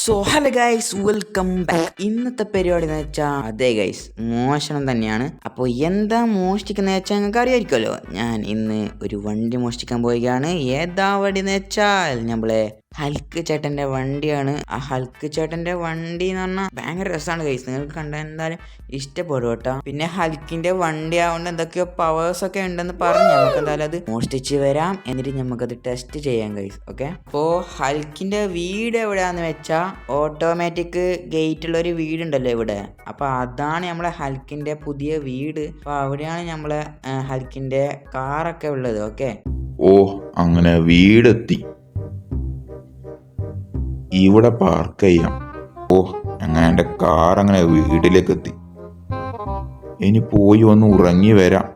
So hello guys, welcome back. ഇന്നത്തെ പരിപാടി എന്ന് വെച്ചാൽ അതെ ഗൈസ്, മോഷണം തന്നെയാണ്. അപ്പോൾ എന്താ മോഷ്ടിക്കുന്നത് വെച്ചാൽ നിങ്ങൾക്ക് അറിയാമായിരിക്കുമല്ലോ. ഞാൻ ഇന്ന് ഒരു വണ്ടി മോഷ്ടിക്കാൻ പോവുകയാണ്. ഏതാ വണ്ടി എന്ന് വെച്ചാൽ നമ്മളെ ഹൽക്ക് ചേട്ടൻ്റെ വണ്ടിയാണ്. ആ ഹൽക്ക് ചേട്ടൻ്റെ വണ്ടി എന്ന് പറഞ്ഞാൽ ഭയങ്കര രസമാണ് ഗൈസ്. നിങ്ങൾക്ക് കണ്ടാൽ എന്തായാലും ഇഷ്ടപ്പെടും കേട്ടോ. പിന്നെ ഹൽക്കിൻ്റെ വണ്ടി ആവുകൊണ്ട് എന്തൊക്കെയോ പവേഴ്സ് ഒക്കെ ഉണ്ടെന്ന് പറഞ്ഞ് നമുക്ക് എന്തായാലും അത് മോഷ്ടിച്ച് വരാം. എന്നിട്ട് നമുക്കത് ടെസ്റ്റ് ചെയ്യാം ഗൈസ്. ഓക്കെ, അപ്പോൾ ഹൽക്കിൻ്റെ വീട് എവിടെയാണെന്ന് വെച്ചാൽ ഓട്ടോമാറ്റിക് ഗേറ്റുള്ള ഒരു വീടുണ്ടല്ലോ ഇവിടെ. അപ്പോൾ അതാണ് നമ്മളെ ഹൽക്കിൻ്റെ പുതിയ വീട്. അപ്പോൾ അവിടെയാണ് നമ്മളെ ഹൽക്കിൻ്റെ കാറൊക്കെ ഉള്ളത്. ഓക്കെ, ഓ അങ്ങനെ വീടെത്തി, ഇവിടെ പാർക്ക് ചെയ്യാം. ഓ അങ്ങനെ എൻ്റെ കാർ അങ്ങനെ വീട്ടിലേക്ക് എത്തി. ഇനി പോയി ഒന്ന് ഉറങ്ങി വരാം.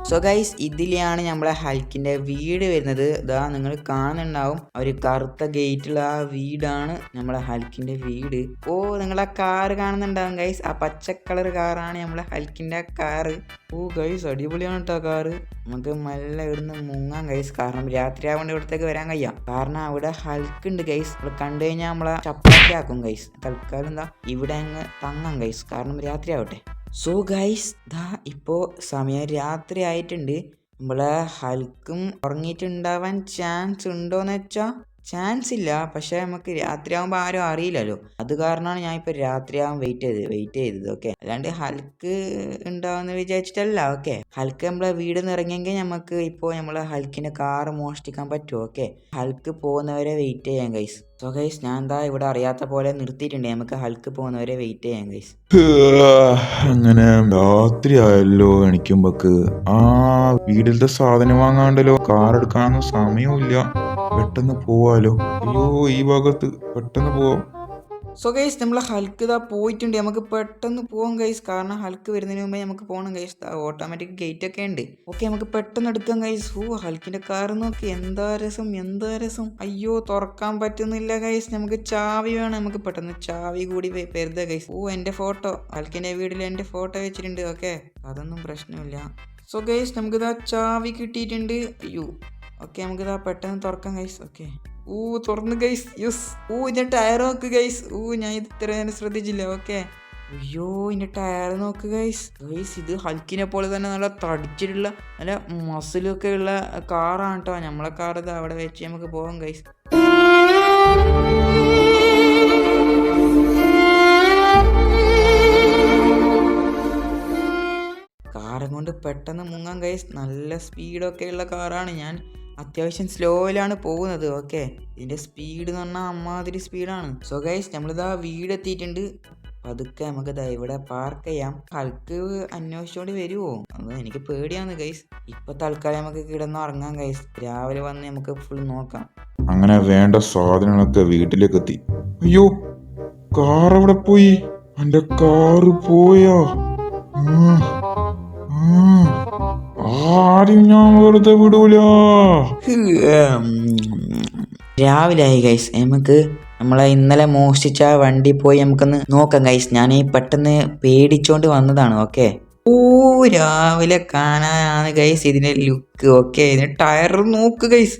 സോ ഗൈസ്, ഇതിലാണ് നമ്മളെ ഹൽക്കിൻ്റെ വീട് വരുന്നത്. ഇതാ നിങ്ങൾ കാണുന്നുണ്ടാവും, ഒരു കറുത്ത ഗേറ്റുള്ള ആ വീടാണ് നമ്മളെ ഹൽക്കിൻ്റെ വീട്. ഓ, നിങ്ങൾ ആ കാറ് കാണുന്നുണ്ടാവും ഗൈസ്. ആ പച്ച കളർ കാറാണ് നമ്മളെ ഹൽക്കിൻ്റെ കാറ്. ഓ ഗൈസ്, അടിപൊളിയാണ് കേട്ടോ കാറ്. നമുക്ക് മെല്ലെ ഇവിടുന്ന് മുങ്ങാം ഗൈസ്. കാരണം രാത്രി ആവുകൊണ്ട് ഇവിടത്തേക്ക് വരാൻ കഴിയാം. കാരണം അവിടെ ഹൽക്ക് ഉണ്ട് ഗൈസ്. ഇവിടെ കണ്ടു കഴിഞ്ഞാൽ നമ്മളെ ചപ്പാത്തി ആക്കും ഗൈസ്. തൽക്കാലം എന്താ ഇവിടെ അങ്ങ് തങ്ങാം ഗൈസ്, കാരണം രാത്രി ആവട്ടെ. സോ ഗൈസ്, ദാ ഇപ്പോൾ സമയം രാത്രി ആയിട്ടുണ്ട്. നമ്മളെ ഹൽക്കും ഉറങ്ങിയിട്ടുണ്ടാവാൻ ചാൻസ് ഉണ്ടോയെന്ന് വെച്ചാൽ ചാൻസ് ഇല്ല. പക്ഷേ നമുക്ക് രാത്രി ആകുമ്പോൾ ആരും അറിയില്ലല്ലോ. അത് കാരണമാണ് ഞാൻ ഇപ്പോൾ രാത്രിയാവാൻ വെയിറ്റ് ചെയ്തത്. ഓക്കെ, അല്ലാണ്ട് ഹൽക്ക് ഉണ്ടാവുമെന്ന് വിചാരിച്ചിട്ടല്ല. ഓക്കെ, ഹൽക്ക് നമ്മളെ വീട് നിന്ന് ഇറങ്ങിയെങ്കിൽ നമുക്ക് ഇപ്പോൾ നമ്മളെ ഹൽക്കിൻ്റെ കാറ് മോഷ്ടിക്കാൻ പറ്റുമോ? ഓക്കെ, ഹൽക്ക് പോകുന്നവരെ വെയിറ്റ് ചെയ്യാം ഗൈസ്. സോ ഗൈസ്, ഞാൻ എന്താ ഇവിടെ അറിയാത്ത പോലെ നിർത്തിയിട്ടുണ്ട്. നമുക്ക് ഹൽക്ക് പോകുന്നവരെ വെയിറ്റ് ചെയ്യാം ഗൈസ്. അങ്ങനെ രാത്രി ആയല്ലോ എണിക്കുമ്പോക്ക്. ആ വീട്ടിലത്തെ സാധനം വാങ്ങാണ്ടല്ലോ, കാർ എടുക്കാനൊന്നും സമയമില്ല. പെട്ടെന്ന് പോവാലോ. അയ്യോ, ഈ ഭാഗത്ത് പെട്ടെന്ന് പോവാം. സോ ഗൈസ്, നമ്മൾ ഹൽക്ക് ഇതാ പോയിട്ടുണ്ട്. നമുക്ക് പെട്ടെന്ന് പോകാം ഗൈസ്, കാരണം ഹൽക്ക് വരുന്നതിന് മുമ്പേ നമുക്ക് പോകണം ഗൈസ്. ഓട്ടോമാറ്റിക് ഗേറ്റ് ഒക്കെ ഉണ്ട്. ഓക്കെ, നമുക്ക് പെട്ടെന്ന് എടുക്കാം ഗൈസ്. ഓ, ഹൽക്കിന്റെ കാർ നോക്കി, എന്താ രസം. അയ്യോ, തുറക്കാൻ പറ്റുന്നില്ല ഗൈസ്. നമുക്ക് ചാവി വേണം. നമുക്ക് പെട്ടെന്ന് ചാവി കൂടി പെരുത ഗൈസ്. ഓ, എൻ്റെ ഫോട്ടോ, ഹൽക്കിന്റെ വീട്ടിൽ എൻ്റെ ഫോട്ടോ വെച്ചിട്ടുണ്ട്. ഓക്കെ, അതൊന്നും പ്രശ്നമില്ല. സോ ഗൈസ്, നമുക്കിതാ ചാവി കിട്ടിയിട്ടുണ്ട്. അയ്യോ, ഓക്കെ, നമുക്കിതാ പെട്ടെന്ന് തുറക്കാം ഗൈസ്. ഓക്കെ, ഓ തുറന്ന് ഗൈസ്. യെസ്. ഓ, ഇതിൻ്റെ ടയർ നോക്ക് ഗൈസ്. ഓ, ഞാൻ ഇത് ഇത്ര നേരം ശ്രദ്ധിച്ചില്ല. ഓക്കെ, അയ്യോ, ഇതിൻ്റെ ടയർ നോക്ക് ഗൈസ്. ഇത് ഹൽക്കിനെ പോലെ തന്നെ നല്ല തടിച്ചിട്ടുള്ള നല്ല മസിലൊക്കെ ഉള്ള കാറാണ് കേട്ടോ. നമ്മളെ കാർ ഇത് അവിടെ വെച്ച് നമുക്ക് പോകാം ഗൈസ്. കാറും കൊണ്ട് പെട്ടെന്ന് മുങ്ങാൻ ഗൈസ്. നല്ല സ്പീഡൊക്കെ ഉള്ള കാറാണ്. ഞാൻ അത്യാവശ്യം സ്ലോയിലാണ് പോകുന്നത്. ഓക്കെ, ഇതിൻ്റെ സ്പീഡ് എന്ന് പറഞ്ഞാൽ അമ്മാതിരി സ്പീഡാണ്. സോ ഗൈസ്, നമ്മളിതാ വീടെത്തിയിട്ടുണ്ട്. പതുക്കെ നമുക്കിതാ ഇവിടെ പാർക്ക് ചെയ്യാം. ഹൽക്ക് അന്വേഷിച്ചോണ്ട് വരുമോ? അത് എനിക്ക് പേടിയാണ് ഗൈസ്. ഇപ്പൊ തൽക്കാലം നമുക്ക് കിടന്ന് ഉറങ്ങാം ഗൈസ്. രാവിലെ വന്ന് നമുക്ക് ഫുൾ നോക്കാം. അങ്ങനെ വേണ്ട സാധനങ്ങളൊക്കെ വീട്ടിലേക്ക് എത്തി. അയ്യോ, കാർ എവിടെ പോയി? എന്റെ കാറ് പോയോ? ആരും ഞാൻ വെറുതെ വിടൂല. രാവിലെ ആയി ഗൈസ്. നമുക്ക് നമ്മളെ ഇന്നലെ മോഷ്ടിച്ച വണ്ടി പോയി നമുക്കൊന്ന് നോക്കാം ഗൈസ്. ഞാൻ പെട്ടെന്ന് പേടിച്ചോണ്ട് വന്നതാണ്. ഓക്കെ, ഓ രാവിലെ കാണാനാണ് ഗൈസ് ഇതിന്റെ ലുക്ക്. ഓക്കെ, ഇതിന്റെ ടയർ നോക്ക് ഗൈസ്.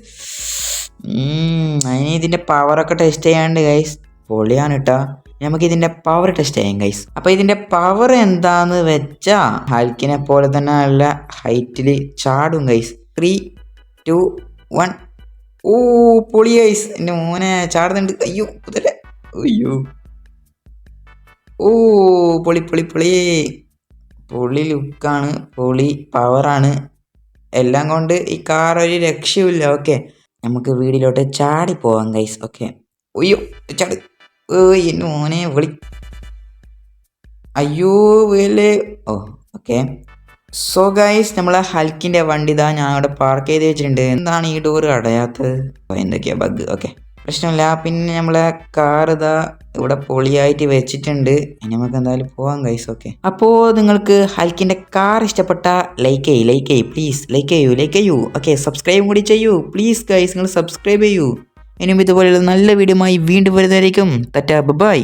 അതിന് ഇതിന്റെ പവറൊക്കെ ടെസ്റ്റ് ചെയ്യാണ്ട് ഗൈസ്. പൊളിയാണ് കേട്ടോ. നമുക്ക് ഇതിന്റെ പവർ ടെസ്റ്റ് ചെയ്യാം ഗൈസ്. അപ്പൊ ഇതിന്റെ പവർ എന്താന്ന് വെച്ചാ ഹൽക്കിനെ പോലെ തന്നെ നല്ല ഹൈറ്റിൽ ചാടും ഗൈസ്. 3, 2, 1. ഓ പൊളി ഗൈസ്. എൻ്റെ മോനെ ചാടുന്നുണ്ട്. അയ്യോ കുതിര. അയ്യോ, ഓ പൊളി ലുക്കാണ്, പൊളി പവറാണ്. എല്ലാം കൊണ്ട് ഈ കാർ ഒരു രക്ഷയില്ല. ഓക്കെ, നമുക്ക് വീടിലോട്ട് ചാടി പോവാം ഗൈസ്. ഓക്കെ, അയ്യോ ചാട്. എൻ്റെ മോനെ വിളി. അയ്യോ വീലേ. ഓ ഓക്കെ. സോ ഗൈസ്, നമ്മളെ ഹൽക്കിൻ്റെ വണ്ടി ഇതാ ഞാൻ അവിടെ പാർക്ക് ചെയ്ത് വെച്ചിട്ടുണ്ട്. എന്താണ് ഈ ഡോറ് അടയാത്തത്? എന്തൊക്കെയാ ബഗ്? ഓക്കെ, പ്രശ്നമില്ല. പിന്നെ നമ്മളെ കാർ ഇതാ ഇവിടെ പൊളിയായിട്ട് വെച്ചിട്ടുണ്ട്. ഇനി നമുക്ക് എന്തായാലും പോവാം ഗൈസ്. ഓക്കെ, അപ്പോൾ നിങ്ങൾക്ക് ഹൽക്കിൻ്റെ കാർ ഇഷ്ടപ്പെട്ട ലൈക്ക് ചെയ്യ് പ്ലീസ്. ലൈക്ക് ചെയ്യൂ. ഓക്കെ, സബ്സ്ക്രൈബും കൂടി ചെയ്യൂ പ്ലീസ് ഗൈസ്. നിങ്ങൾ സബ്സ്ക്രൈബ് ചെയ്യൂ. ഇനിയും ഇതുപോലെയുള്ള നല്ല വീഡിയോയുമായി വീണ്ടും വരുന്നതായിരിക്കും. ടാറ്റാ, ബൈ.